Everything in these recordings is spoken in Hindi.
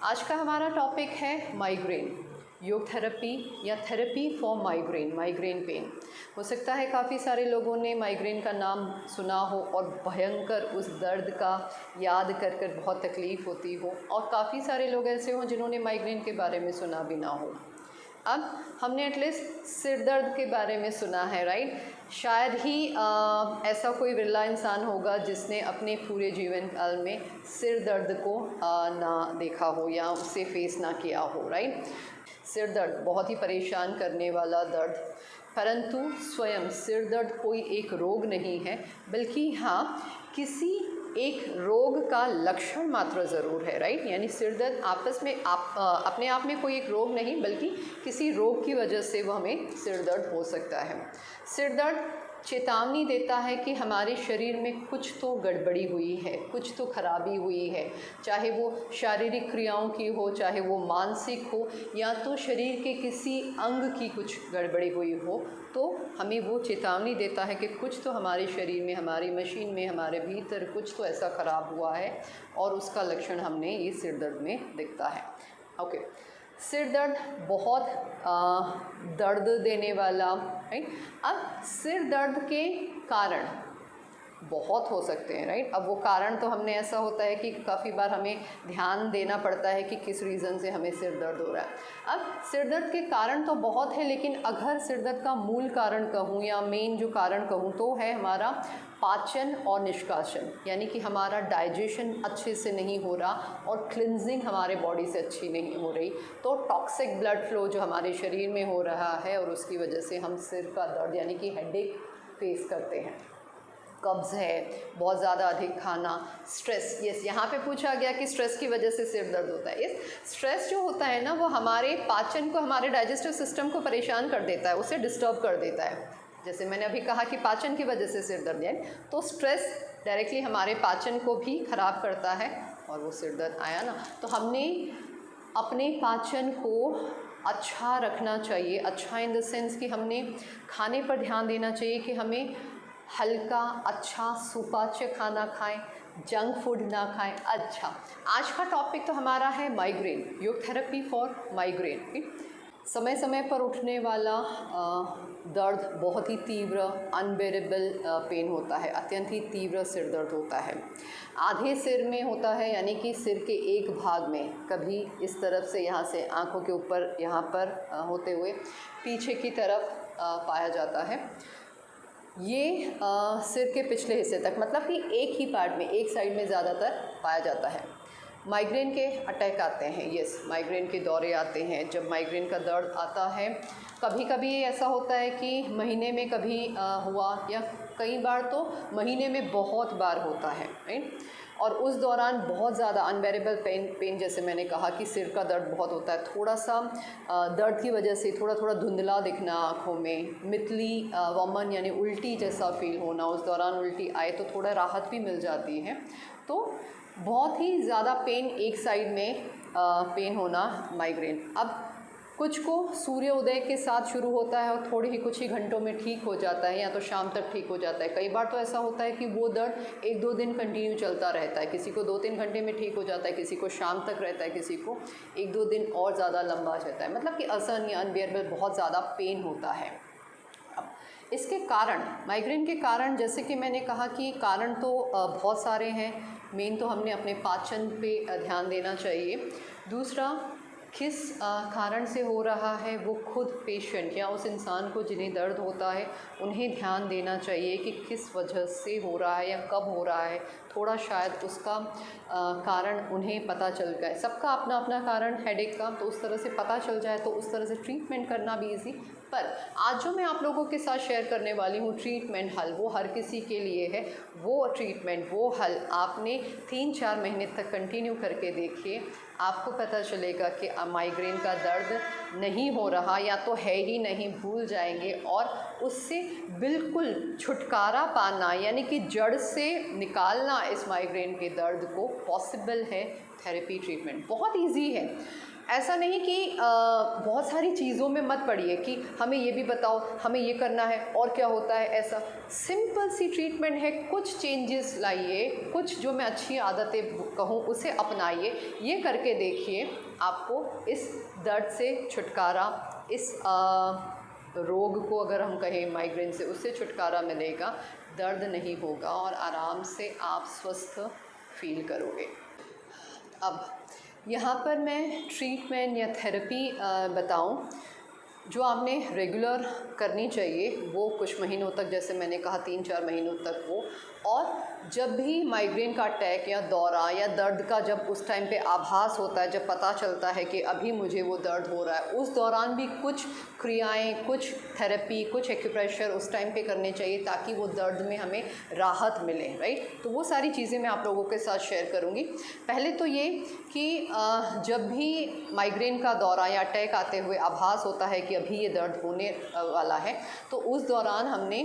आज का हमारा टॉपिक है माइग्रेन, योग थेरेपी या therapy for migraine, migraine pain. हो सकता है काफ़ी सारे लोगों ने माइग्रेन का नाम सुना हो और भयंकर उस दर्द का याद कर कर बहुत तकलीफ़ होती हो, और काफ़ी सारे लोग ऐसे हों जिन्होंने माइग्रेन के बारे में सुना भी ना हो। अब हमने एटलीस्ट सिर दर्द के बारे में सुना है, राइट। शायद ही ऐसा कोई विरला इंसान होगा जिसने अपने पूरे जीवन काल में सिर दर्द को ना देखा हो या उसे फेस ना किया हो, राइट। सिर दर्द बहुत ही परेशान करने वाला दर्द, परंतु स्वयं सिर दर्द कोई एक रोग नहीं है, बल्कि हाँ किसी एक रोग का लक्षण मात्र ज़रूर है, राइट। यानी सिर दर्द आपस में अपने आप में कोई एक रोग नहीं, बल्कि किसी रोग की वजह से वो हमें सिर दर्द हो सकता है। सिर दर्द चेतावनी देता है कि हमारे शरीर में कुछ तो गड़बड़ी हुई है, कुछ तो खराबी हुई है, चाहे वो शारीरिक क्रियाओं की हो, चाहे वो मानसिक हो, या तो शरीर के किसी अंग की कुछ गड़बड़ी हुई हो, तो हमें वो चेतावनी देता है कि कुछ तो हमारे शरीर में, हमारी मशीन में, हमारे भीतर कुछ तो ऐसा ख़राब हुआ है, और उसका लक्षण हमने ये सिर दर्द में दिखता है। ओके, सिर दर्द बहुत दर्द देने वाला, राइट। अब सिर दर्द के कारण बहुत हो सकते हैं, राइट। अब वो कारण तो हमने ऐसा होता है कि काफ़ी बार हमें ध्यान देना पड़ता है कि किस रीज़न से हमें सिर दर्द हो रहा है। अब सिर दर्द के कारण तो बहुत है, लेकिन अगर सिर दर्द का मूल कारण कहूँ या मेन जो कारण कहूँ तो है हमारा पाचन और निष्कासन, यानी कि हमारा डाइजेशन अच्छे से नहीं हो रहा और क्लिनजिंग हमारे बॉडी से अच्छी नहीं हो रही, तो टॉक्सिक ब्लड फ्लो जो हमारे शरीर में हो रहा है, और उसकी वजह से हम सिर का दर्द यानी कि हेडेक फेस करते हैं। कब्ज़ है, बहुत ज़्यादा अधिक खाना, स्ट्रेस, यस यहाँ पे पूछा गया कि स्ट्रेस की वजह से सिर दर्द होता है। यस, स्ट्रेस जो होता है ना वो हमारे पाचन को, हमारे डाइजेस्टिव सिस्टम को परेशान कर देता है, उसे डिस्टर्ब कर देता है। जैसे मैंने अभी कहा कि पाचन की वजह से सिर दर्द है, तो स्ट्रेस डायरेक्टली हमारे पाचन को भी ख़राब करता है और वो सिर दर्द आया ना। तो हमने अपने पाचन को अच्छा रखना चाहिए, अच्छा इन द सेंस कि हमने खाने पर ध्यान देना चाहिए कि हमें हल्का अच्छा सुपाच्य खाना खाएं, जंक फूड ना खाएं। अच्छा, आज का टॉपिक तो हमारा है migraine, yoga therapy for migraine. समय समय पर उठने वाला दर्द बहुत ही तीव्र, अनबेरेबल पेन होता है, अत्यंत ही तीव्र सिर दर्द होता है। आधे सिर में होता है, यानी कि सिर के एक भाग में, कभी इस तरफ से, यहाँ से आँखों के ऊपर यहाँ पर होते हुए पीछे की तरफ पाया जाता है। ये सिर के पिछले हिस्से तक, मतलब कि एक ही पार्ट में, एक साइड में ज़्यादातर पाया जाता है। माइग्रेन के अटैक आते हैं, यस, माइग्रेन के दौरे आते हैं। जब माइग्रेन का दर्द आता है, कभी कभी ऐसा होता है कि महीने में कभी हुआ, या कई बार तो महीने में बहुत बार होता है, राइट। और उस दौरान बहुत ज़्यादा अनबेरेबल पेन जैसे मैंने कहा कि सिर का दर्द बहुत होता है, थोड़ा सा दर्द की वजह से थोड़ा थोड़ा धुंधला दिखना आँखों में, मितली वमन यानी उल्टी जैसा फील होना, उस दौरान उल्टी आए तो थोड़ा राहत भी मिल जाती है। तो बहुत ही ज़्यादा पेन, एक साइड में पेन होना, माइग्रेन। अब कुछ को सूर्योदय के साथ शुरू होता है और थोड़े ही कुछ ही घंटों में ठीक हो जाता है, या तो शाम तक ठीक हो जाता है। कई बार तो ऐसा होता है कि वो दर्द 1-2 दिन कंटिन्यू चलता रहता है, किसी को 2-3 घंटे में ठीक हो जाता है, किसी को शाम तक रहता है, किसी को 1-2 दिन और ज़्यादा लंबा रहता है, मतलब कि असहनीय, अनबियरेबल, बहुत ज़्यादा पेन होता है। अब इसके कारण, माइग्रेन के कारण, जैसे कि मैंने कहा कि कारण तो बहुत सारे हैं। मेन तो हमने अपने पाचन पे ध्यान देना चाहिए। दूसरा, किस कारण से हो रहा है, वो खुद पेशेंट या उस इंसान को जिन्हें दर्द होता है उन्हें ध्यान देना चाहिए कि किस वजह से हो रहा है या कब हो रहा है। थोड़ा शायद उसका कारण उन्हें पता चल जाए, सबका अपना अपना कारण हेडेक का, तो उस तरह से पता चल जाए तो उस तरह से ट्रीटमेंट करना भी ईजी। पर आज जो मैं आप लोगों के साथ शेयर करने वाली हूँ ट्रीटमेंट हल, वो हर किसी के लिए है। वो ट्रीटमेंट, वो हल आपने 3-4 महीने तक कंटिन्यू करके देखिए, आपको पता चलेगा कि माइग्रेन का दर्द नहीं हो रहा, या तो है ही नहीं, भूल जाएंगे, और उससे बिल्कुल छुटकारा पाना, यानी कि जड़ से निकालना इस माइग्रेन के दर्द को पॉसिबल है। थेरेपी ट्रीटमेंट बहुत इजी है। ऐसा नहीं कि बहुत सारी चीज़ों में मत पड़िए कि हमें ये भी बताओ, हमें ये करना है और क्या होता है। ऐसा सिंपल सी ट्रीटमेंट है, कुछ चेंजेस लाइए, कुछ जो मैं अच्छी आदतें कहूँ उसे अपनाइए, ये करके देखिए आपको इस दर्द से छुटकारा, इस रोग को अगर हम कहें माइग्रेन से, उससे छुटकारा मिलेगा, दर्द नहीं होगा और आराम से आप स्वस्थ फील करोगे। अब यहाँ पर मैं ट्रीटमेंट या थेरेपी बताऊँ जो आपने रेगुलर करनी चाहिए, वो कुछ महीनों तक, जैसे मैंने कहा 3-4 महीनों तक वो। और जब भी माइग्रेन का अटैक या दौरा या दर्द का जब उस टाइम पे आभास होता है, जब पता चलता है कि अभी मुझे वो दर्द हो रहा है, उस दौरान भी कुछ क्रियाएं, कुछ थेरेपी, कुछ एक्यूप्रेशर उस टाइम पे करने चाहिए ताकि वो दर्द में हमें राहत मिले, राइट। तो वो सारी चीज़ें मैं आप लोगों के साथ शेयर करूँगी। पहले तो ये कि जब भी माइग्रेन का दौरा या अटैक आते हुए आभास होता है कि अभी ये दर्द होने वाला है, तो उस दौरान हमने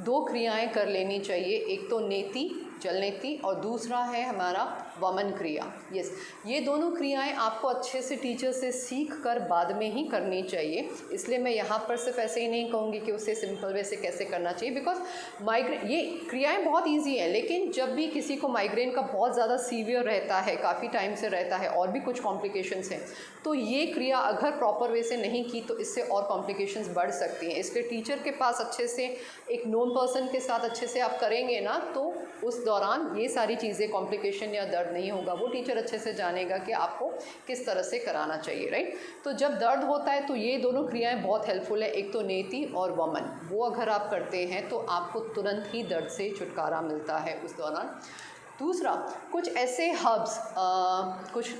2 क्रियाएं कर लेनी चाहिए। एक तो नेति, जल नेति, और दूसरा है हमारा वमन क्रिया। यस, ये दोनों क्रियाएं आपको अच्छे से टीचर से सीख कर बाद में ही करनी चाहिए। इसलिए मैं यहाँ पर सिर्फ ऐसे ही नहीं कहूँगी कि उसे सिंपल वे से कैसे करना चाहिए, बिकॉज माइग्रेन, ये क्रियाएं बहुत ईजी हैं, लेकिन जब भी किसी को माइग्रेन का बहुत ज़्यादा सीवियर रहता है, काफ़ी टाइम से रहता है और भी कुछ कॉम्प्लिकेशंस हैं, तो ये क्रिया अगर प्रॉपर वे से नहीं की तो इससे और कॉम्प्लिकेशंस बढ़ सकती हैं। इसलिए टीचर के पास अच्छे से, एक नोन पर्सन के साथ अच्छे से आप करेंगे ना, तो उस दौरान ये सारी चीज़ें, कॉम्प्लिकेशन या दर्द नहीं होगा। वो टीचर अच्छे से जानेगा कि आपको किस तरह से कराना चाहिए, राइट। तो जब दर्द होता है तो ये दोनों क्रियाएं बहुत हेल्पफुल है, एक तो नेति और वमन। वो अगर आप करते हैं तो आपको तुरंत ही दर्द से छुटकारा मिलता है उस दौरान। दूसरा, कुछ ऐसे हर्ब्स, कुछ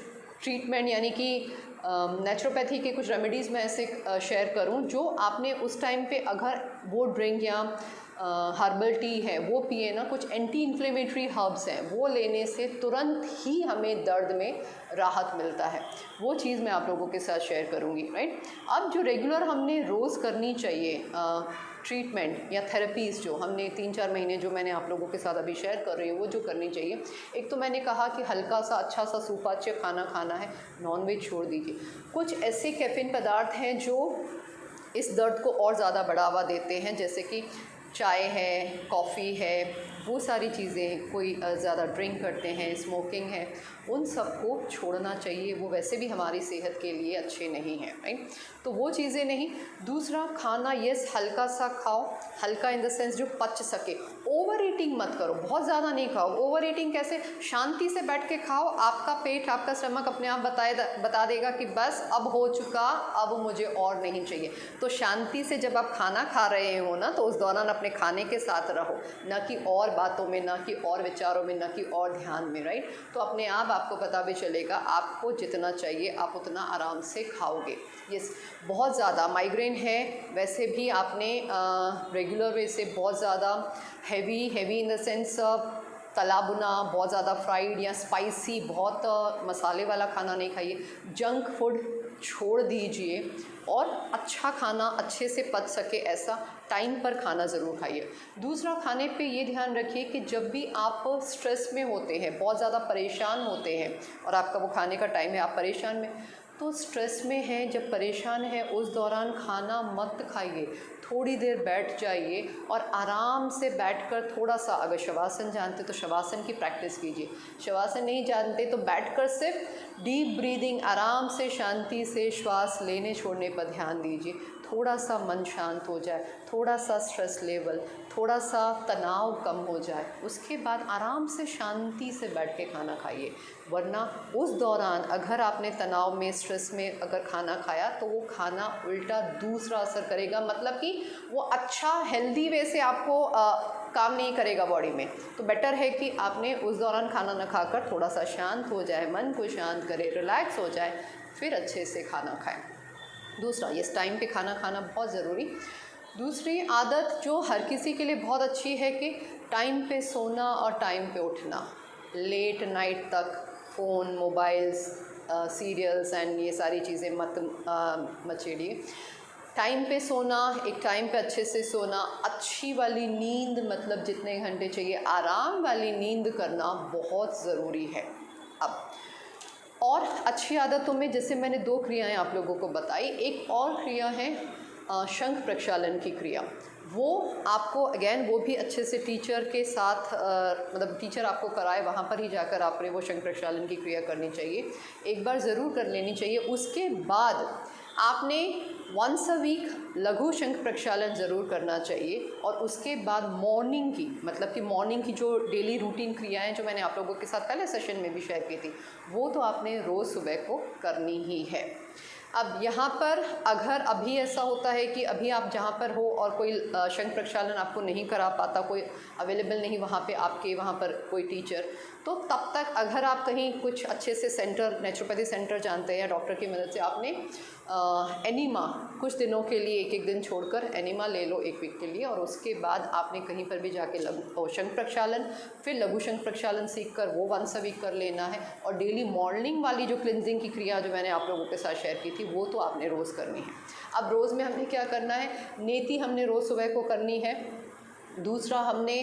ट्रीटमेंट यानी कि नेचुरोपैथी के कुछ रेमेडीज़ मैं ऐसे शेयर करूं जो आपने उस टाइम पे अगर वो ड्रिंक या हर्बल टी है वो पिए ना, कुछ एंटी इन्फ्लेमेटरी हर्ब्स हैं, वो लेने से तुरंत ही हमें दर्द में राहत मिलता है। वो चीज़ मैं आप लोगों के साथ शेयर करूंगी, राइट। अब जो रेगुलर हमने रोज़ करनी चाहिए ट्रीटमेंट या थेरेपीज़, जो हमने 3-4 महीने जो मैंने आप लोगों के साथ अभी शेयर कर रही हूँ, वो जो करनी चाहिए, एक तो मैंने कहा कि हल्का सा अच्छा सा सुपाच्य खाना खाना है, नॉनवेज छोड़ दीजिए। कुछ ऐसे कैफीन पदार्थ हैं जो इस दर्द को और ज़्यादा बढ़ावा देते हैं, जैसे कि चाय है, कॉफ़ी है, वो सारी चीज़ें, कोई ज़्यादा ड्रिंक करते हैं, स्मोकिंग है, उन सबको छोड़ना चाहिए। वो वैसे भी हमारी सेहत के लिए अच्छे नहीं हैं, राइट। तो वो चीज़ें नहीं। दूसरा, खाना यस हल्का सा खाओ, हल्का इन द सेंस जो पच सके। ओवर ईटिंग मत करो, बहुत ज़्यादा नहीं खाओ। ओवर ईटिंग कैसे? शांति से बैठ के खाओ, आपका पेट, आपका स्टमक अपने आप बता देगा कि बस अब हो चुका, अब मुझे और नहीं चाहिए। तो शांति से जब आप खाना खा रहे हो ना, तो उस दौरान अपने खाने के साथ रहो, ना कि और बातों में, ना कि और विचारों में, ना कि और ध्यान में, राइट। तो अपने आप आपको पता भी चलेगा आपको जितना चाहिए आप उतना आराम से खाओगे। यस, बहुत ज़्यादा माइग्रेन है, वैसे भी आपने रेगुलर वे से बहुत ज़्यादा हैवी इन द सेंस तला भुना, बहुत ज़्यादा फ्राइड या स्पाइसी, बहुत मसाले वाला खाना नहीं खाइए। जंक फूड छोड़ दीजिए और अच्छा खाना अच्छे से पच सके ऐसा टाइम पर खाना ज़रूर खाइए। दूसरा, खाने पे ये ध्यान रखिए कि जब भी आप स्ट्रेस में होते हैं, बहुत ज़्यादा परेशान होते हैं और आपका वो खाने का टाइम है, आप परेशान में, तो स्ट्रेस में हैं, जब परेशान है, उस दौरान खाना मत खाइए। थोड़ी देर बैठ जाइए और आराम से बैठकर थोड़ा सा, अगर शवासन जानते तो शवासन की प्रैक्टिस कीजिए, शवासन नहीं जानते तो बैठकर सिर्फ डीप ब्रीदिंग, आराम से शांति से श्वास लेने छोड़ने पर ध्यान दीजिए। थोड़ा सा मन शांत हो जाए, थोड़ा सा स्ट्रेस लेवल, थोड़ा सा तनाव कम हो जाए, उसके बाद आराम से शांति से बैठ के खाना खाइए। वरना उस दौरान अगर आपने तनाव में, स्ट्रेस में अगर खाना खाया तो वो खाना उल्टा दूसरा असर करेगा, मतलब कि वो अच्छा हेल्दी वे से आपको काम नहीं करेगा बॉडी में। तो बेटर है कि आपने उस दौरान खाना न खाकर थोड़ा सा शांत हो जाए, मन को शांत करे, रिलैक्स हो जाए, फिर अच्छे से खाना खाएं। दूसरा, ये टाइम पे खाना खाना बहुत ज़रूरी। दूसरी आदत जो हर किसी के लिए बहुत अच्छी है कि टाइम पे सोना और टाइम पे उठना। लेट नाइट तक फ़ोन, मोबाइल्स, सीरियल्स एंड ये सारी चीज़ें मत मचेड़िए। टाइम पे सोना, एक टाइम पे अच्छे से सोना, अच्छी वाली नींद, मतलब जितने घंटे चाहिए, आराम वाली नींद करना बहुत ज़रूरी है। अब और अच्छी आदतों में जैसे मैंने 2 क्रियाएं आप लोगों को बताई, एक और क्रिया है शंख प्रक्षालन की क्रिया। वो आपको अगेन वो भी अच्छे से टीचर के साथ मतलब टीचर आपको कराए वहाँ पर ही जाकर आपने वो शंख प्रक्षालन की क्रिया करनी चाहिए, एक बार ज़रूर कर लेनी चाहिए। उसके बाद आपने वंस अ वीक लघु शंख प्रक्षालन ज़रूर करना चाहिए। और उसके बाद मॉर्निंग की, मतलब कि मॉर्निंग की जो डेली रूटीन क्रियाएं जो मैंने आप लोगों के साथ पहले सेशन में भी शेयर की थी, वो तो आपने रोज़ सुबह को करनी ही है। अब यहाँ पर अगर अभी ऐसा होता है कि अभी आप जहाँ पर हो और कोई शंख प्रक्षालन आपको नहीं करा पाता, कोई अवेलेबल नहीं वहाँ पे आपके वहाँ पर कोई टीचर, तो तब तक अगर आप कहीं कुछ अच्छे से सेंटर, नेचुरोपैथी सेंटर जानते हैं या डॉक्टर की मदद से, आपने एनीमा कुछ दिनों के लिए एक दिन छोड़कर एनीमा ले लो 1 वीक के लिए। और उसके बाद आपने कहीं पर भी जाके लघु शंख प्रक्षालन, फिर लघु शंख प्रक्षालन सीख कर वो वंस अ वीक कर लेना है। और डेली मॉर्निंग वाली जो क्लिनजिंग की क्रिया जो मैंने आप लोगों के साथ शेयर की थी, वो तो आपने रोज़ करनी है। अब रोज़ में हमने क्या करना है, नेति हमने रोज़ सुबह को करनी है। दूसरा हमने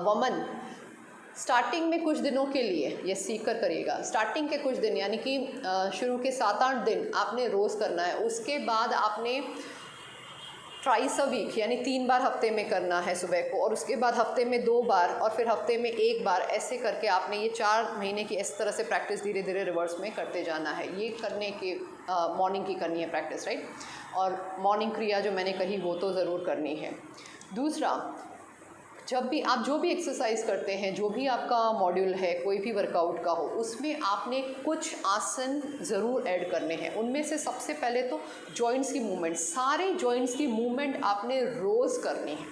वमन स्टार्टिंग में कुछ दिनों के लिए ये सीख कर करिएगा। स्टार्टिंग के कुछ दिन यानी कि शुरू के 7-8 दिन आपने रोज़ करना है। उसके बाद आपने ट्राइस अ वीक यानी 3 बार हफ्ते में करना है सुबह को, और उसके बाद हफ्ते में 2 बार, और फिर हफ्ते में 1 बार, ऐसे करके आपने ये 4 महीने की इस तरह से प्रैक्टिस धीरे धीरे रिवर्स में करते जाना है। ये करने के मॉर्निंग की करनी है प्रैक्टिस, राइट। और मॉर्निंग क्रिया जो मैंने कही वो तो ज़रूर करनी है। दूसरा, जब भी आप जो भी एक्सरसाइज करते हैं, जो भी आपका मॉड्यूल है कोई भी वर्कआउट का हो, उसमें आपने कुछ आसन ज़रूर ऐड करने हैं। उनमें से सबसे पहले तो जॉइंट्स की मूवमेंट, सारे जॉइंट्स की मूवमेंट आपने रोज़ करनी है।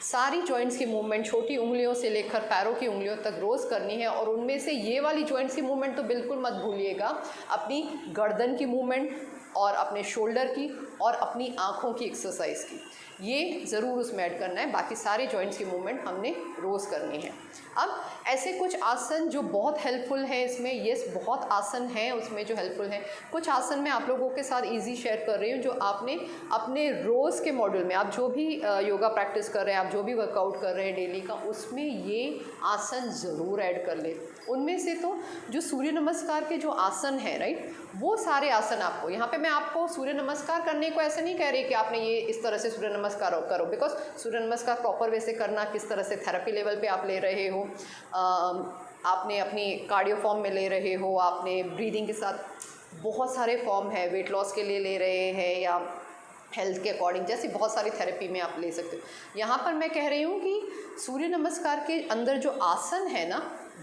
सारी जॉइंट्स की मूवमेंट छोटी उंगलियों से लेकर पैरों की उंगलियों तक रोज़ करनी है। और उनमें से ये वाली जॉइंट्स की मूवमेंट तो बिल्कुल मत भूलिएगा, अपनी गर्दन की मूवमेंट और अपने शोल्डर की और अपनी आँखों की एक्सरसाइज की, ये ज़रूर उसमें ऐड करना है। बाकी सारे जॉइंट्स की मूवमेंट हमने रोज़ करनी है। अब ऐसे कुछ आसन जो बहुत हेल्पफुल हैं इसमें, यस बहुत आसन हैं उसमें जो हेल्पफुल हैं। कुछ आसन मैं आप लोगों के साथ इजी शेयर कर रही हूँ जो आपने अपने रोज़ के मॉड्यूल में, आप जो भी योगा प्रैक्टिस कर रहे हैं, आप जो भी वर्कआउट कर रहे हैं डेली का, उसमें ये आसन ज़रूर ऐड कर लें। उनमें से तो जो सूर्य नमस्कार के जो आसन हैं, राइट, वो सारे आसन आपको, यहाँ पे मैं आपको सूर्य नमस्कार करने को ऐसे नहीं कह रही कि आपने ये इस तरह से सूर्य नमस्कार करो, बिकॉज सूर्य नमस्कार प्रॉपर वे से करना, किस तरह से थेरेपी लेवल पे आप ले रहे हो, आपने अपनी कार्डियो फॉर्म में ले रहे हो, आपने ब्रीदिंग के साथ बहुत सारे फॉर्म है, वेट लॉस के लिए ले रहे हैं या हेल्थ के अकॉर्डिंग, जैसी बहुत सारी थेरेपी में आप ले सकते हो। यहाँ पर मैं कह रही हूँ कि सूर्य नमस्कार के अंदर जो आसन है ना,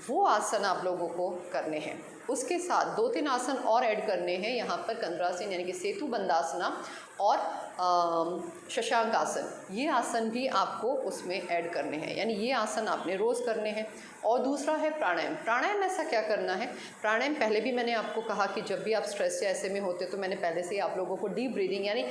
वो आसन आप लोगों को करने हैं। उसके साथ 2-3 आसन और ऐड करने हैं यहाँ पर, कंद्रासन यानी कि सेतु बंदासना और शशांक आसन, ये आसन भी आपको उसमें ऐड करने हैं, यानी ये आसन आपने रोज़ करने हैं। और दूसरा है प्राणायाम। प्राणायाम ऐसा क्या करना है, प्राणायाम पहले भी मैंने आपको कहा कि जब भी आप स्ट्रेस या ऐसे में होते तो मैंने पहले से ही आप लोगों को डीप ब्रीदिंग यानी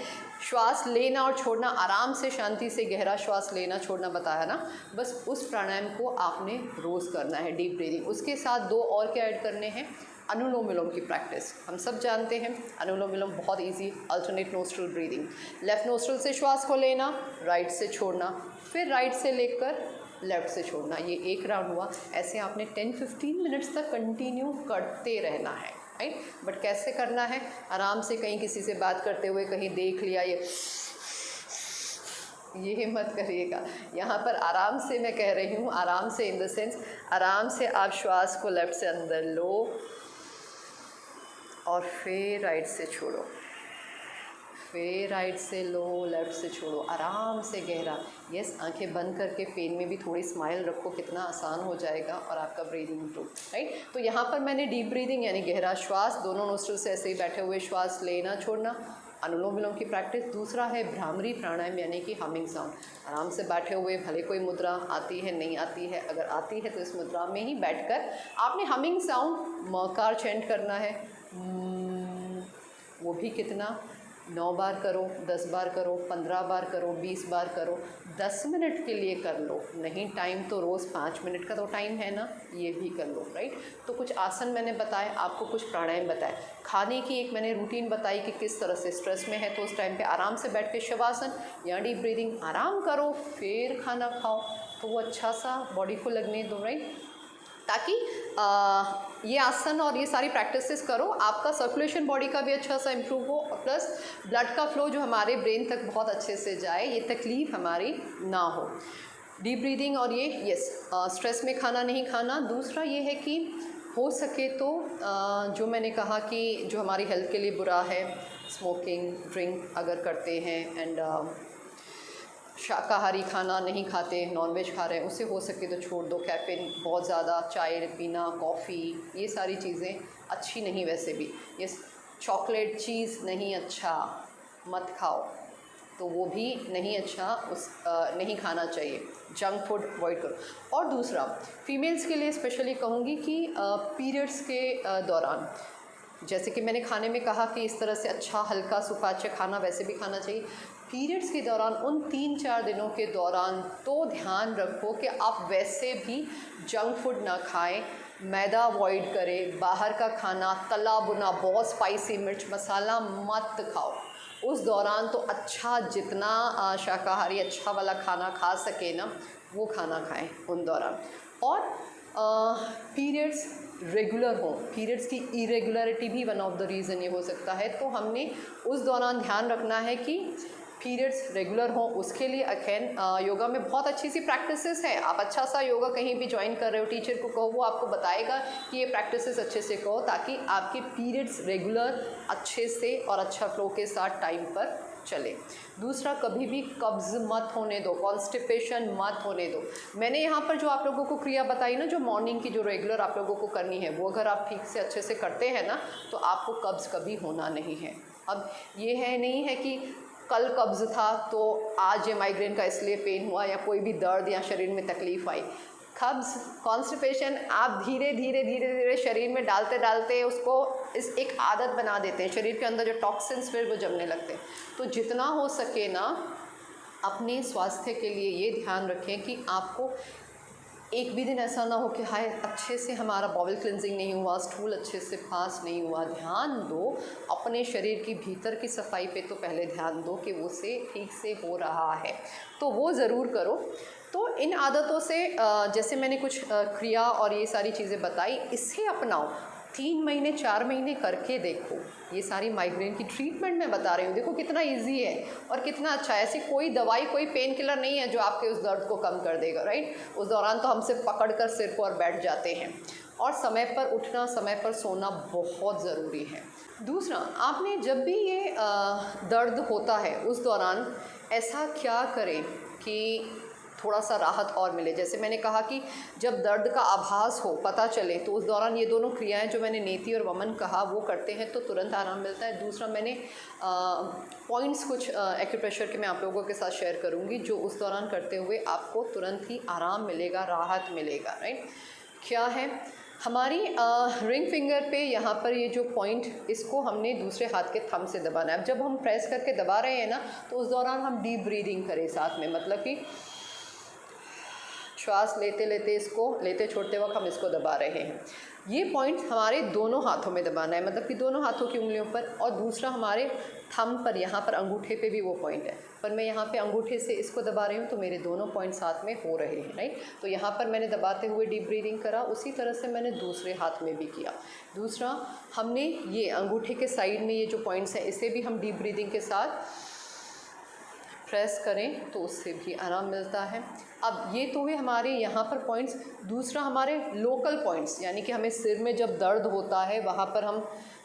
श्वास लेना और छोड़ना, आराम से शांति से गहरा श्वास लेना छोड़ना बताया ना, बस उस प्राणायाम को आपने रोज़ करना है, डीप ब्रीदिंग। उसके साथ 2 और क्या ऐड करने हैं, अनुलोम विलोम की प्रैक्टिस। हम सब जानते हैं अनुलोम विलोम बहुत easy, alternate nostril breathing, left nostril से श्वास को लेना, राइट से छोड़ना, फिर राइट से लेकर लेफ़्ट से छोड़ना। ये 1 राउंड हुआ। ऐसे आपने 10-15 मिनट्स तक कंटिन्यू करते रहना है, राइट। बट कैसे करना है, आराम से, कहीं किसी से बात करते हुए कहीं देख लिया ये मत करिएगा। यहाँ पर आराम से मैं कह रही हूँ, आराम से इन द सेंस आराम से आप श्वास को लेफ़्ट से अंदर लो और फिर राइट से छोड़ो, फिर राइट से लो, लेफ़्ट से छोड़ो, आराम से गहरा। यस, आंखें बंद करके पेन में भी थोड़ी स्माइल रखो, कितना आसान हो जाएगा और आपका ब्रीदिंग इम्प्रूव, राइट। तो यहाँ पर मैंने डीप ब्रीदिंग यानी गहरा श्वास, दोनों नोस्ट्रल से ऐसे ही बैठे हुए श्वास लेना छोड़ना, अनुलोम विलोम की प्रैक्टिस। दूसरा है भ्रामरी प्राणायाम यानी कि हमिंग साउंड, आराम से बैठे हुए, भले कोई मुद्रा आती है नहीं आती है, अगर आती है तो इस मुद्रा में ही बैठकर आपने हमिंग साउंड मकार चेंट करना है। वो भी कितना, 9 बार करो, 10 बार करो, 15 बार करो, 20 बार करो, 10 मिनट के लिए कर लो, नहीं टाइम तो रोज़ 5 मिनट का तो टाइम है ना, ये भी कर लो, राइट। तो कुछ आसन मैंने बताए आपको, कुछ प्राणायाम बताए, खाने की एक मैंने रूटीन बताई कि किस तरह से स्ट्रेस में है तो उस टाइम पे आराम से बैठ के शवासन या डीप ब्रीदिंग आराम करो, फिर खाना खाओ, तो वो अच्छा सा बॉडी को लगने दो, राइट, ताकि ये आसन और ये सारी प्रैक्टिसेस करो, आपका सर्कुलेशन बॉडी का भी अच्छा सा इम्प्रूव हो, प्लस ब्लड का फ्लो जो हमारे ब्रेन तक बहुत अच्छे से जाए, ये तकलीफ़ हमारी ना हो। डीप ब्रीदिंग और ये यस स्ट्रेस में खाना नहीं खाना। दूसरा ये है कि हो सके तो जो मैंने कहा कि जो हमारी हेल्थ के लिए बुरा है, स्मोकिंग, ड्रिंक अगर करते हैं एंड शाकाहारी खाना नहीं खाते, नॉनवेज खा रहे हैं, उससे हो सके तो छोड़ दो। कैफ़ीन बहुत ज़्यादा, चाय पीना, कॉफ़ी, ये सारी चीज़ें अच्छी नहीं। वैसे भी ये चॉकलेट, चीज़ नहीं अच्छा, मत खाओ, तो वो भी नहीं अच्छा, नहीं खाना चाहिए। जंक फूड अवॉइड करो। और दूसरा फीमेल्स के लिए स्पेशली कहूँगी कि पीरियड्स के दौरान, जैसे कि मैंने खाने में कहा कि इस तरह से अच्छा हल्का सुपाच्य खाना वैसे भी खाना चाहिए। पीरियड्स के दौरान, उन 3-4 दिनों के दौरान तो ध्यान रखो कि आप वैसे भी जंक फूड ना खाएं, मैदा अवॉइड करें, बाहर का खाना, तला भुना, बहुत स्पाइसी, मिर्च मसाला मत खाओ। उस दौरान तो अच्छा जितना शाकाहारी अच्छा वाला खाना खा सके ना, वो खाना खाएं उन दौरान। और पीरियड्स रेगुलर हो, पीरियड्स की इरेगुलरिटी भी वन ऑफ द रीज़न ये हो सकता है, तो हमने उस दौरान ध्यान रखना है कि पीरियड्स रेगुलर हो। उसके लिए अगेन योगा में बहुत अच्छी सी प्रैक्टिसेस हैं। आप अच्छा सा योगा कहीं भी ज्वाइन कर रहे हो, टीचर को कहो, वो आपको बताएगा कि ये प्रैक्टिसेस अच्छे से करो, ताकि आपके पीरियड्स रेगुलर अच्छे से और अच्छा फ्लो के साथ टाइम पर चले। दूसरा, कभी भी कब्ज़ मत होने दो, कॉन्स्टिपेशन मत होने दो। मैंने यहाँ पर जो आप लोगों को क्रिया बताई ना, जो मॉर्निंग की जो रेगुलर आप लोगों को करनी है, वो अगर आप ठीक से अच्छे से करते हैं ना, तो आपको कब्ज़ कभी होना नहीं है। अब ये है नहीं है कि कल कब्ज़ था तो आज ये माइग्रेन का इसलिए पेन हुआ, या कोई भी दर्द या शरीर में तकलीफ़ आई। कब्ज़, कॉन्स्टिपेशन आप धीरे धीरे धीरे धीरे शरीर में डालते डालते उसको इस एक आदत बना देते हैं। शरीर के अंदर जो टॉक्सिन्स फिर वो जमने लगते हैं। तो जितना हो सके ना, अपने स्वास्थ्य के लिए ये ध्यान रखें कि आपको एक भी दिन ऐसा ना हो कि हाय अच्छे से हमारा बॉवल क्लिनजिंग नहीं हुआ, स्टूल अच्छे से पास नहीं हुआ। ध्यान दो अपने शरीर की भीतर की सफाई पे, तो पहले ध्यान दो कि वो से ठीक से हो रहा है, तो वो ज़रूर करो। तो इन आदतों से जैसे मैंने कुछ क्रिया और ये सारी चीज़ें बताई, इसे अपनाओ। 3 महीने 4 महीने करके देखो। ये सारी माइग्रेन की ट्रीटमेंट मैं बता रही हूँ, देखो कितना इजी है और कितना अच्छा है। ऐसी कोई दवाई, कोई पेन किलर नहीं है जो आपके उस दर्द को कम कर देगा, राइट। उस दौरान तो हमसे पकड़ कर सिर पर बैठ जाते हैं। और समय पर उठना, समय पर सोना बहुत ज़रूरी है। दूसरा, आपने जब भी ये दर्द होता है उस दौरान ऐसा क्या करें कि थोड़ा सा राहत और मिले। जैसे मैंने कहा कि जब दर्द का आभास हो, पता चले, तो उस दौरान ये दोनों क्रियाएं जो मैंने नेति और वमन कहा वो करते हैं तो तुरंत आराम मिलता है। दूसरा, मैंने पॉइंट्स कुछ एक्यूप्रेशर के मैं आप लोगों के साथ शेयर करूंगी, जो उस दौरान करते हुए आपको तुरंत ही आराम मिलेगा, राहत मिलेगा, राइट। क्या है, हमारी रिंग फिंगर पे यहाँ पर ये जो पॉइंट, इसको हमने दूसरे हाथ के थंब से दबाना है। अब जब हम प्रेस करके दबा रहे हैं ना, तो उस दौरान हम डीप ब्रीदिंग करें साथ में, मतलब कि श्वास लेते लेते, इसको लेते छोड़ते वक्त हम इसको दबा रहे हैं। ये पॉइंट हमारे दोनों हाथों में दबाना है, मतलब कि दोनों हाथों की उंगलियों पर। और दूसरा हमारे थंब पर, यहाँ पर अंगूठे पे भी वो पॉइंट है, पर मैं यहाँ पे अंगूठे से इसको दबा रही हूँ, तो मेरे दोनों पॉइंट साथ में हो रहे हैं, राइट। तो यहाँ पर मैंने दबाते हुए डीप ब्रीदिंग करा, उसी तरह से मैंने दूसरे हाथ में भी किया। दूसरा, हमने ये अंगूठे के साइड में ये जो पॉइंट्स हैं, इसे भी हम डीप ब्रीदिंग के साथ प्रेस करें तो उससे भी आराम मिलता है। अब ये तो हुए हमारे यहाँ पर पॉइंट्स। दूसरा, हमारे लोकल पॉइंट्स, यानी कि हमें सिर में जब दर्द होता है, वहाँ पर हम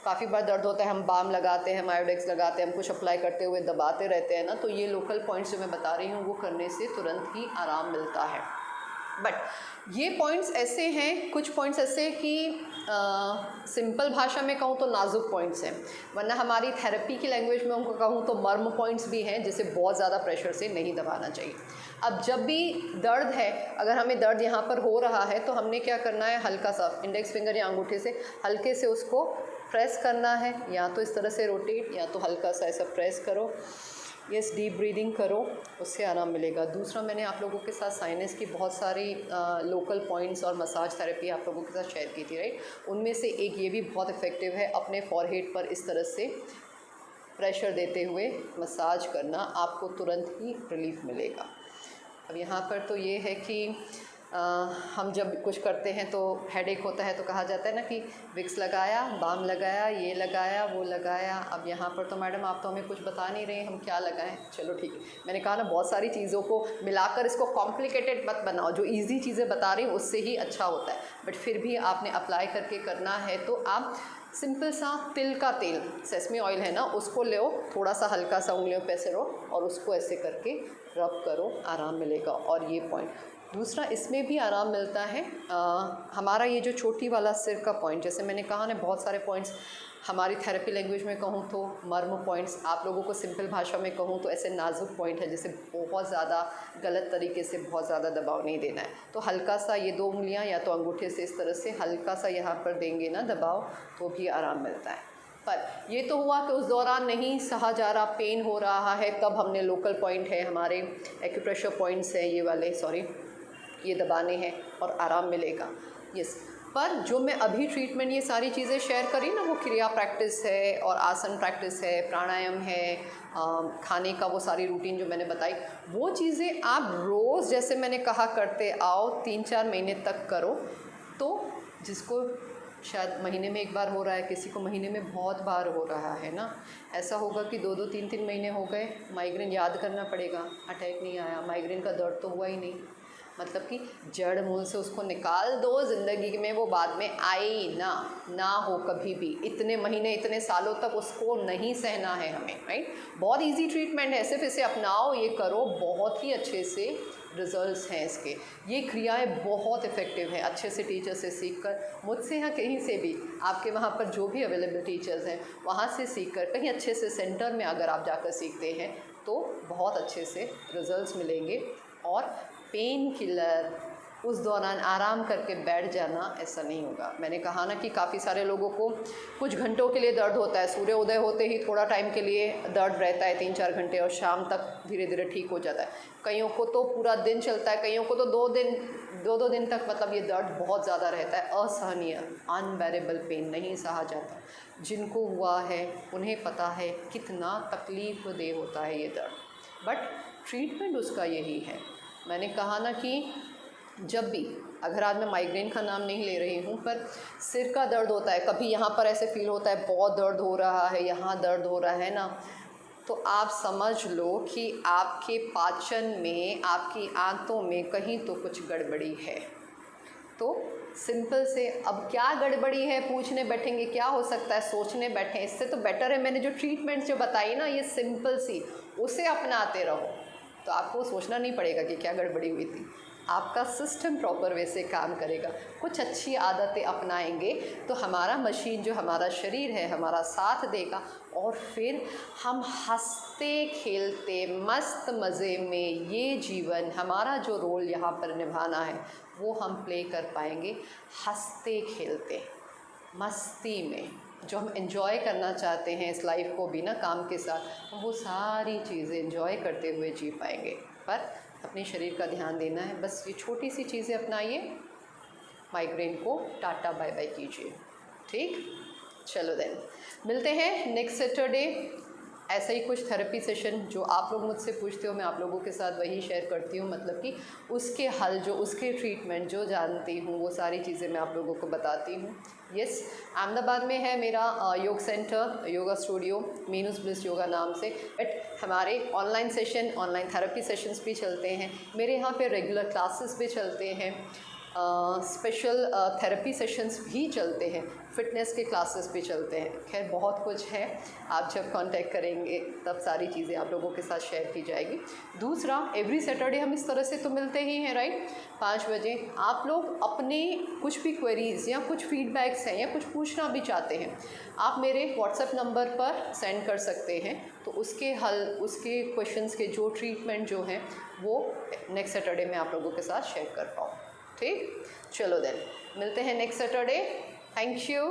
काफ़ी बार दर्द होता है, हम बाम लगाते हैं, मायोडेक्स लगाते हैं, हम कुछ अप्लाई करते हुए दबाते रहते हैं ना, तो ये लोकल पॉइंट्स जो मैं बता रही हूँ वो करने से तुरंत ही आराम मिलता है। बट ये पॉइंट्स ऐसे हैं, कुछ पॉइंट्स ऐसे कि सिंपल भाषा में कहूँ तो नाजुक पॉइंट्स हैं, वरना हमारी थेरेपी की लैंग्वेज में उनको कहूँ तो मर्म पॉइंट्स भी हैं, जिसे बहुत ज़्यादा प्रेशर से नहीं दबाना चाहिए। अब जब भी दर्द है, अगर हमें दर्द यहाँ पर हो रहा है, तो हमने क्या करना है, हल्का सा इंडेक्स फिंगर या अंगूठे से हल्के से उसको प्रेस करना है, या तो इस तरह से रोटेट, या तो हल्का सा ऐसा प्रेस करो। यस, डीप ब्रीदिंग करो, उससे आराम मिलेगा। दूसरा, मैंने आप लोगों के साथ साइनस की बहुत सारी लोकल पॉइंट्स और मसाज थेरेपी आप लोगों के साथ शेयर की थी, राइट। उनमें से एक ये भी बहुत इफ़ेक्टिव है, अपने फॉरहेड पर इस तरह से प्रेशर देते हुए मसाज करना, आपको तुरंत ही रिलीफ मिलेगा। अब यहाँ पर तो ये है कि हम जब कुछ करते हैं तो हेडेक होता है तो कहा जाता है ना कि विक्स लगाया, बाम लगाया, ये लगाया, वो लगाया। अब यहाँ पर तो मैडम आप तो हमें कुछ बता नहीं रहे हम क्या लगाएं। चलो ठीक है, मैंने कहा ना बहुत सारी चीज़ों को मिलाकर इसको कॉम्प्लिकेटेड मत बनाओ, जो ईजी चीज़ें बता रही हूँ उससे ही अच्छा होता है। बट फिर भी आपने अप्लाई करके करना है तो आप सिंपल सा तिल का तेल, सेसमी ऑयल है ना, उसको लो, थोड़ा सा हल्का सा उंगलियों पे ऐसे लो और उसको ऐसे करके रब करो, आराम मिलेगा। और ये पॉइंट दूसरा, इसमें भी आराम मिलता है। हमारा ये जो चोटी वाला सिर का पॉइंट, जैसे मैंने कहा ना बहुत सारे पॉइंट्स हमारी थेरेपी लैंग्वेज में कहूँ तो मर्म पॉइंट्स, आप लोगों को सिंपल भाषा में कहूँ तो ऐसे नाजुक पॉइंट है, जैसे बहुत ज़्यादा गलत तरीके से बहुत ज़्यादा दबाव नहीं देना है। तो हल्का सा ये 2 उंगलियाँ या तो अंगूठे से इस तरह से हल्का सा यहाँ पर देंगे ना दबाव, तो भी आराम मिलता है। पर ये तो हुआ कि उस दौरान नहीं सहा जा रहा, पेन हो रहा है, तब हमने लोकल पॉइंट है हमारे एक्यूप्रेशर पॉइंट्स हैं ये वाले, सॉरी, ये दबाने हैं और आराम मिलेगा। यस, पर जो मैं अभी ट्रीटमेंट ये सारी चीज़ें शेयर करी ना, वो क्रिया प्रैक्टिस है और आसन प्रैक्टिस है, प्राणायाम है, खाने का वो सारी रूटीन जो मैंने बताई, वो चीज़ें आप रोज़ जैसे मैंने कहा करते आओ, 3-4 महीने तक करो। तो जिसको शायद महीने में 1 बार हो रहा है, किसी को महीने में बहुत बार हो रहा है ना, ऐसा होगा कि 2-2, 3-3 महीने हो गए, माइग्रेन याद करना पड़ेगा, अटैक नहीं आया, माइग्रेन का दर्द तो हुआ ही नहीं, मतलब कि जड़ मूल से उसको निकाल दो, ज़िंदगी में वो बाद में आए ना हो कभी भी। इतने महीने इतने सालों तक उसको नहीं सहना है हमें, राइट। बहुत इजी ट्रीटमेंट है, सिर्फ इसे अपनाओ, ये करो, बहुत ही अच्छे से रिजल्ट्स हैं इसके। ये क्रियाएं बहुत इफ़ेक्टिव हैं, अच्छे से टीचर से सीख कर, मुझसे या कहीं से भी, आपके वहाँ पर जो भी अवेलेबल टीचर्स हैं वहाँ से सीख कर, कहीं अच्छे से सेंटर में अगर आप जाकर सीखते हैं तो बहुत अच्छे से रिजल्ट्स मिलेंगे। और पेन किलर उस दौरान आराम करके बैठ जाना, ऐसा नहीं होगा। मैंने कहा ना कि काफ़ी सारे लोगों को कुछ घंटों के लिए दर्द होता है, सूर्य उदय होते ही थोड़ा टाइम के लिए दर्द रहता है 3-4 घंटे, और शाम तक धीरे धीरे ठीक हो जाता है। कईयों को तो पूरा दिन चलता है, कईयों को तो 2 दिन तक, मतलब ये दर्द बहुत ज़्यादा रहता है, असहनीय, अनबेरेबल पेन, नहीं सहा जाता। जिनको हुआ है उन्हें पता है कितना तकलीफ देह होता है ये दर्द, बट ट्रीटमेंट उसका यही है। मैंने कहा ना कि जब भी, अगर आज मैं माइग्रेन का नाम नहीं ले रही हूँ, पर सिर का दर्द होता है, कभी यहाँ पर ऐसे फील होता है बहुत दर्द हो रहा है, यहाँ दर्द हो रहा है ना, तो आप समझ लो कि आपके पाचन में, आपकी आंतों में कहीं तो कुछ गड़बड़ी है। तो सिंपल से, अब क्या गड़बड़ी है पूछने बैठेंगे, क्या हो सकता है सोचने बैठे, इससे तो बेटर है मैंने जो ट्रीटमेंट जो बताई ना, ये सिंपल सी, उसे अपनाते रहो तो आपको सोचना नहीं पड़ेगा कि क्या गड़बड़ी हुई थी। आपका सिस्टम प्रॉपर वे से काम करेगा। कुछ अच्छी आदतें अपनाएंगे तो हमारा मशीन, जो हमारा शरीर है, हमारा साथ देगा, और फिर हम हंसते खेलते मस्त मज़े में ये जीवन, हमारा जो रोल यहाँ पर निभाना है वो हम प्ले कर पाएंगे, हंसते खेलते मस्ती में। जो हम एंजॉय करना चाहते हैं इस लाइफ को भी ना, काम के साथ, हम वो सारी चीज़ें एंजॉय करते हुए जी पाएंगे। पर अपने शरीर का ध्यान देना है, बस ये छोटी सी चीज़ें अपनाइए, माइग्रेन को टाटा बाय बाय कीजिए। ठीक, चलो देन मिलते हैं नेक्स्ट सैटरडे। ऐसा ही कुछ थेरेपी सेशन जो आप लोग मुझसे पूछते हो, मैं आप लोगों के साथ वही शेयर करती हूँ, मतलब कि उसके हल, जो उसके ट्रीटमेंट जो जानती हूँ वो सारी चीज़ें मैं आप लोगों को बताती हूँ। यस, अहमदाबाद में है मेरा योग centre, yoga studio, Meenu's bliss yoga नाम से। बट हमारे online session, online therapy sessions भी चलते हैं मेरे यहाँ पे, रेगुलर क्लासेस भी चलते हैं, स्पेशल थेरेपी सेशंस भी चलते हैं, फ़िटनेस के क्लासेस भी चलते हैं। खैर बहुत कुछ है, आप जब कांटेक्ट करेंगे तब सारी चीज़ें आप लोगों के साथ शेयर की जाएगी। दूसरा, एवरी सैटरडे हम इस तरह से तो मिलते ही हैं, राइट, 5 बजे। आप लोग अपने कुछ भी क्वेरीज़ या कुछ फीडबैक्स हैं या कुछ पूछना भी चाहते हैं, आप मेरे व्हाट्सएप नंबर पर सेंड कर सकते हैं, तो उसके हल, उसके क्वेश्चंस के जो ट्रीटमेंट जो हैं वो नेक्स्ट सैटरडे में आप लोगों के साथ शेयर कर पाऊँ। ठीक, चलो देन मिलते हैं नेक्स्ट सैटरडे। Thank you.